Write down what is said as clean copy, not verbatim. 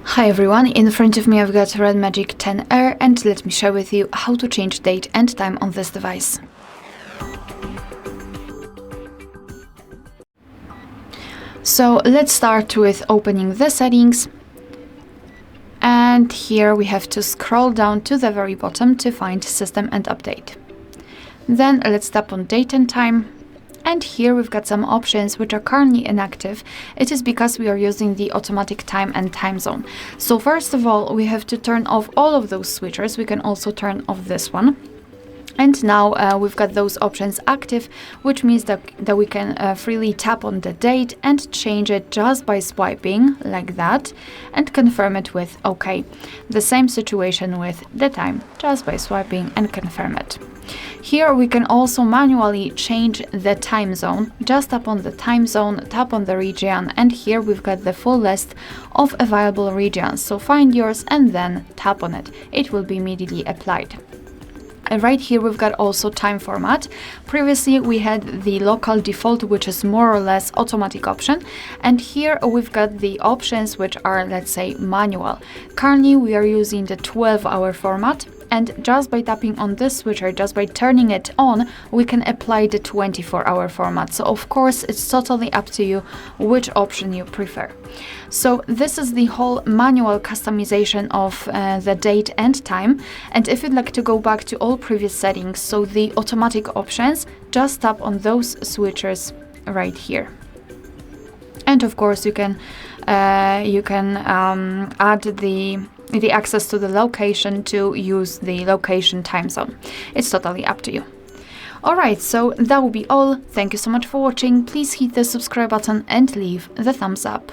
Hi everyone, in front of me I've got RedMagic 10R and let me share with you how to change date and time on this device. So let's start with opening the settings, and here we have to scroll down to the very bottom to find System and Update. Then let's tap on Date and Time. And here we've got some options which are currently inactive. It is because we are using the automatic time and time zone. So first of all, we have to turn off all of those switchers. We can also turn off this one. And now we've got those options active, which means that we can freely tap on the date and change it just by swiping like that and confirm it with OK. The same situation with the time, just by swiping and confirm it. Here we can also manually change the time zone. Just tap on the time zone, tap on the region, and here we've got the full list of available regions. So find yours and then tap on it. It will be immediately applied. And right here we've got also time format. Previously we had the local default, which is more or less automatic option, and here we've got the options which are, let's say, manual. Currently we are using the 12-hour format, and just by tapping on this switcher, just by turning it on, we can apply the 24-hour format. So of course it's totally up to you which option you prefer. So this is the whole manual customization of the date and time. And if you'd like to go back to all previous settings, so the automatic options, just tap on those switchers right here. And of course you can add the access to the location to use the location time zone. It's totally up to you. Alright, so that will be all. Thank you so much for watching. Please hit the subscribe button and leave the thumbs up.